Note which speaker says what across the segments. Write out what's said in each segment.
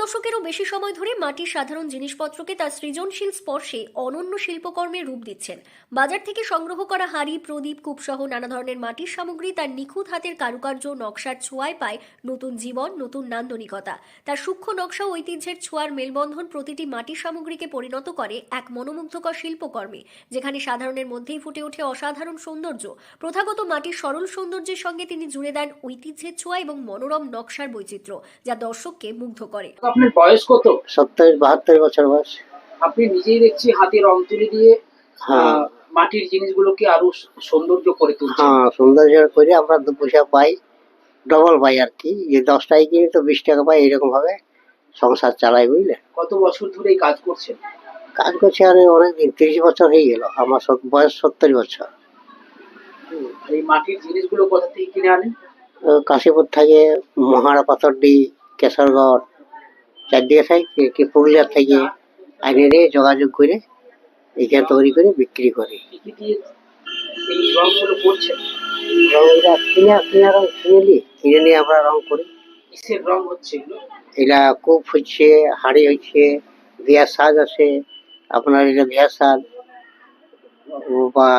Speaker 1: দশকেরও বেশি সময় ধরে মাটির সাধারণ জিনিসপত্রকে তার সৃজনশীল স্পর্শে অনন্য শিল্পকর্মে রূপ দিচ্ছেন। বাজার থেকে সংগ্রহ করা হাড়ি, প্রদীপ, কূপসহ নানা ধরনের মাটির সামগ্রী তার নিখুঁত হাতের কারুকার্য নকশার ছোঁয়ায় পায় নতুন জীবন, নতুন নান্দনিকতা। তার সূক্ষ্ম নকশা ও ঐতিহ্যের ছোঁয়ার মেলবন্ধন প্রতিটি মাটির সামগ্রীকে পরিণত করে এক মনোমুগ্ধকর শিল্পকর্মে, যেখানে সাধারণের মধ্যেই ফুটে ওঠে অসাধারণ সৌন্দর্য। প্রথাগত মাটির সরল সৌন্দর্যের সঙ্গে তিনি জুড়ে দেন ঐতিহ্যের ছোঁয়া এবং মনোরম নকশার বৈচিত্র্য, যা দর্শককে মুগ্ধ করে।
Speaker 2: আপনার বয়স কত?
Speaker 3: 70-72 বছর বয়স।
Speaker 2: আপনি নিজেই দেখছি হাতে রং তুলি দিয়ে
Speaker 3: হ্যাঁ
Speaker 2: মাটির জিনিসগুলোকে আরো সৌন্দর্য করে তুলছেন।
Speaker 3: হ্যাঁ, সৌন্দর্য করে আমরা 2 পয়সা পাই, ডবল পাই আর কি। যে 10 টাকায় কিনি তো 20 টাকা পাই, এরকম ভাবে সংসার চালাই, বুঝলে।
Speaker 2: কত বছর ধরে এই কাজ করছেন?
Speaker 3: কাজ করছি আর অনেকদিন, 30 বছর হয়ে গেল। আমার বয়স 70 বছর।
Speaker 2: এই মাটির জিনিসগুলো কোথা থেকে কিনে আনেন?
Speaker 3: কাশীপুর থেকে, মহারা পাথরডি, কেশরগড়, চারদিকে থেকে, কি পুরুলিয়া থেকে আইনে নিয়ে যোগাযোগ করে এখানে তৈরি করে বিক্রি করি।
Speaker 2: কি কি দিয়ে এই রংগুলো করছেন?
Speaker 3: রংটা কিনে নিয়ে আমরা রং করি।
Speaker 2: কিসের রং হচ্ছে এগুলো?
Speaker 3: এটা কূপ হচ্ছে, হাড়ি হচ্ছে, বিয়ার সাজ আছে আপনার। এটা বিয়ার সাজ বা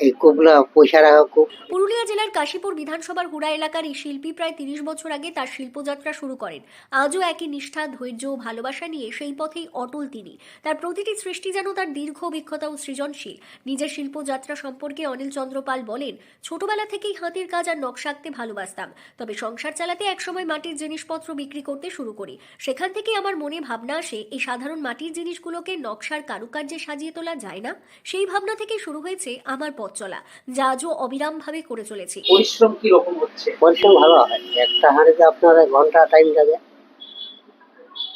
Speaker 3: এই কূপগুলা পয়সা রাখা কূপ।
Speaker 1: পুরুলিয়া জেলার কাশীপুর বিধানসভার হুড়া এলাকার এই শিল্পী প্রায় 30 বছর আগে তার শিল্পযাত্রা শুরু করেন। আজও একই নিষ্ঠা, ধৈর্য ও ভালোবাসা নিয়ে সেই পথেই অটল তিনি। তার প্রতিটি সৃষ্টি যেন তার দীর্ঘ অভিজ্ঞতা ও সৃজনশীল। নিজের শিল্পযাত্রা সম্পর্কে অনিল চন্দ্র পাল বলেন, ছোটবেলা থেকেই হাতের কাজ আর নকশা আঁকতে ভালোবাসতাম। তবে সংসার চালাতে একসময় মাটির জিনিসপত্র বিক্রি করতে শুরু করি। সেখান থেকে আমার মনে ভাবনা আসে, এই সাধারণ মাটির জিনিসগুলোকে নকশার কারুকার্যে সাজিয়ে তোলা যায় না। সেই ভাবনা থেকে শুরু হয়েছে আমার পথ চলা, যা আজও অবিরামভাবে করে চলেছি।
Speaker 2: পরিশ্রম কি রকম হচ্ছে?
Speaker 3: পরিশ্রম ভালো হয়। একটা হাঁড়িতে আপনার 1 ঘন্টা টাইম লাগে।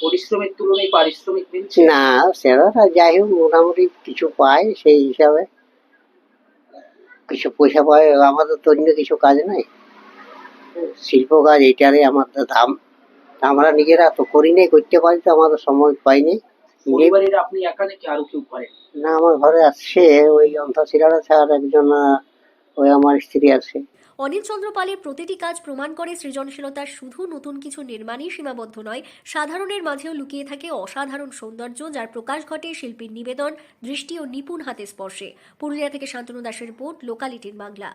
Speaker 2: পরিশ্রমের তুলনায় পারিশ্রমিক মিলছে
Speaker 3: না, সেটা যাই হোক, মোটামুটি কিছু পাই, সেই হিসাবে কিছু পয়সা পাই। আমাদের তো অন্য কিছু কাজ নাই, শিল্প কাজ এটারই আমাদের দাম। আমরা নিজেরা তো করি নাই, করতে পারি তো, আমাদের সময় পাইনি।
Speaker 2: পরিবারের আপনি একা নাকি আরো কেউ করেন?
Speaker 3: না, আমার ঘরে আছে ওই অন্তঃশীলরা আছে, আর একজন ওই আমার স্ত্রী আছে।
Speaker 1: অনিল চন্দ্র পালের প্রতিটি কাজ প্রমাণ করে সৃজনশীলতার শুধু নতুন কিছু নির্মাণেই সীমাবদ্ধ নয়, সাধারণের মাঝেও লুকিয়ে থাকে অসাধারণ সৌন্দর্য, যার প্রকাশ ঘটে শিল্পীর নিবেদন, দৃষ্টি ও নিপুণ হাতে স্পর্শে। পুরুলিয়া থেকে শান্তনু দাসের রিপোর্ট, লোকালিটির বাংলা।